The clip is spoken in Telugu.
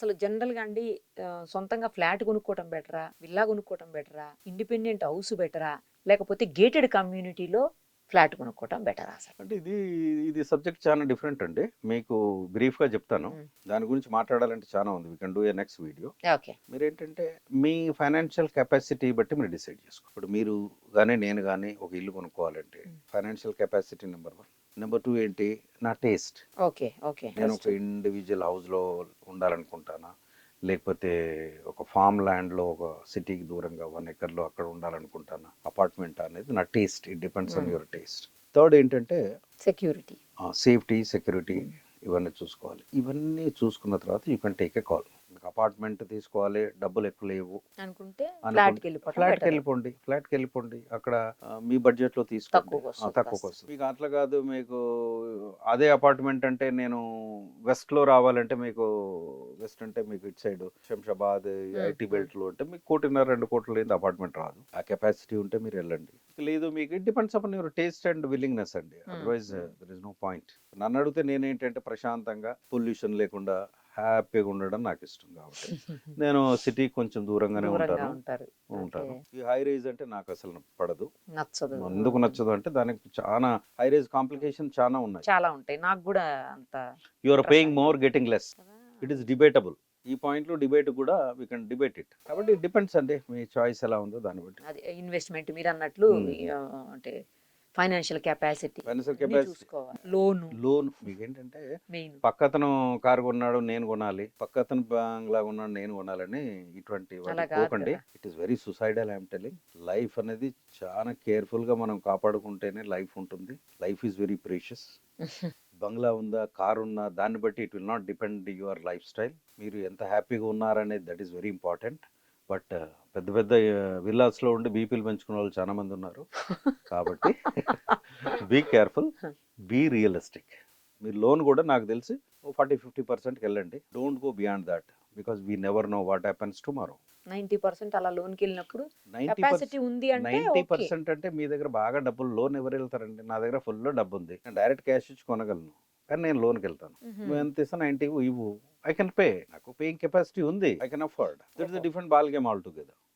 అసలు జనరల్‌గా అండి సొంతంగా ఫ్లాట్ కొనుక్కోవటం బెటరా? విల్లా కొనుక్కోవటం బెటరా? ఇండిపెండెంట్ హౌస్ బెటరా? లేకపోతే గేటెడ్ కమ్యూనిటీలో ఫ్లాట్ కొనుక్కోవటం బెటరా అసలు? అంటే ఇది సబ్జెక్ట్ చాలా డిఫరెంట్ అండి. మీకు బ్రీఫ్‌గా చెప్తాను. హ్మ్. దాని గురించి మాట్లాడాలంటే చాలా ఉంది. We can do a next video. Okay. మీరేంటంటే మీ ఫైనాన్షియల్ కెపాసిటీ బట్టి మీరు డిసైడ్ చేసుకో. ఇప్పుడు మీరు గాని, నేను గాని ఒక ఇల్లు కొనుక్కోవాలంటే హ్మ్. Financial capacity number 1. నంబర్ 2 ఏంటి? నా టేస్ట్. ఓకే. ఓకే. నేను ఒక ఫస్ట్. ఇండివిడ్యువల్ హౌస్‌లో ఉండాలనుకుంటానా? లేకపోతే ఒక ఫార్మ్ ల్యాండ్‌లో ఒక సిటీకి దూరంగా 1 ఎకర్‌లో అక్కడ ఉండాలనుకుంటానా? అపార్ట్‌మెంటా అనేది నా టేస్ట్. ఇట్ డిపెండ్స్ ఆన్ హ్మ్. Your taste. థర్డ్ ఏంటంటే సెక్యూరిటీ. సేఫ్టీ, సెక్యూరిటీ హ్మ్. ఇవన్నీ చూసుకోవాలి. ఇవన్నీ చూసుకున్న తర్వాత you can take a call. మీకు అపార్ట్మెంట్ తీసుకోవాలి, డబ్బులు ఎక్కువ లేవు అనుకుంటే అనుకుంటే ఫ్లాట్‌కెళ్ళిపోవటం బెటరు. ఫ్లాట్‌కెళ్ళిపోండి. అక్కడ మీ బడ్జెట్‌లో తీసుకోండి. తక్కువకొస్తది కాస్త. తక్కువకొస్తది. మీకు అట్లా కాదు, మీకు అదే అపార్ట్మెంట్ అంటే నేను వెస్ట్‌లో రావాలంటే మీకు వెస్ట్ అంటే మీకు ఇటు సైడ్ శంషాబాద్, హ్మ్. ఐటీ హ్మ్. బెల్ట్‌లో అంటే మీకు 1,50,00,000, 2,00,00,000 లేనిది అపార్ట్మెంట్ రాదు. ఆ కెపాసిటీ ఉంటే మీరు వెళ్ళండి. లేదు, మీకు it depends upon your taste and willingness అండి. Hmm. Otherwise hmm. There is no point. నన్ను అడిగితే నేనేంటంటే ప్రశాంతంగా పొల్యూషన్ లేకుండా హ్యాపీగా ఉండడం నాకు ఇష్టం కాబట్టి నేను సిటీ కొంచెం దూరంగానే దూరంగా ఉంటారు. ఓకే. ఉంటాను. ఈ హై రైజ్ అంటే నాకు అసలు పడదు. నచ్చదు. ఎందుకు హ్మ్. నచ్చదు అంటే దానికి చాలా హై రైజ్ కాంప్లికేషన్ చాలా ఉన్నాయి. చాలా ఉంటాయి. నాకు గూడా అంత you are interest paying more, అనిపించదు. Getting less. కదా! ఇట్ ఈస్ అది. డిబేటబుల్. ఈ పాయింట్‌లో డిబేట్ కూడా వి కెన్ డిబేట్ ఇట్. కాబట్టి ఇట్ డిపెండ్స్ అండి. మీ చాయిస్ ఎలా ఉందో దాన్ని బట్టి. అది ఇన్వెస్ట్‌మెంట్ మీరన్నట్లు హ్మ్. అంటే ఫైనాన్షియల్ కెపాసిటీ ఫైనాన్షియల్ అన్నీ కెపాసిటీ. చూసుకోవాలి. లోను లోన్ మీకేంటంటే మెయిన్. పక్కతను కారు కొన్నాడు నేను కొనాలి, పక్కతను బంగ్లా కొన్నాడు నేను కొనాలని ఇటువంటి అలా వాటికి కాదు పోకండి. కదా! It is very suicidal. I'm telling. Life అనేది చాలా కేర్ఫుల్గా మనం కాపాడుకుంటేనే లైఫ్ ఉంటుంది. Life is very precious. బంగ్లా ఉందా, కార్ ఉందా, దాన్ని బట్టి it will not depend your life style. మీరు ఎంత హ్యాపీగా ఉన్నారనేది that is very important. But పెద్ద పెద్ద విల్లాస్లో ఉండి బీపీలు పెంచుకునే వాళ్ళు చాలా మంది ఉన్నారు. కాబట్టి బీ కేర్ఫుల్, బీ రియలిస్టిక్. మీరు లోన్ కూడా నాకు తెలిసి 40-50%కి వెళ్ళండి. Don't go beyond that because we never know what happens tomorrow. 90% అలా లోన్‌కెళ్ళినప్పుడు 90% కెపాసిటీ ఉంది అంటే ఓకే. 90% అంటే మీ దగ్గర బాగా డబ్బులు, లోన్ ఎవరు వెళ్తారండి? నా దగ్గర ఫుల్ డబ్బు ఉంది, నేను డైరెక్ట్ క్యాష్ ఇచ్చి కొనగలను, కానీ నేను లోన్కి వెళ్తాను. హుహు. నువ్వు ఎంత ఇస్తా? 90 ఇవ్వు. I can pay. నాకు పేయింగ్ కెపాసిటీ ఉంది. I can afford. That is ఓహో! Different ball game all together.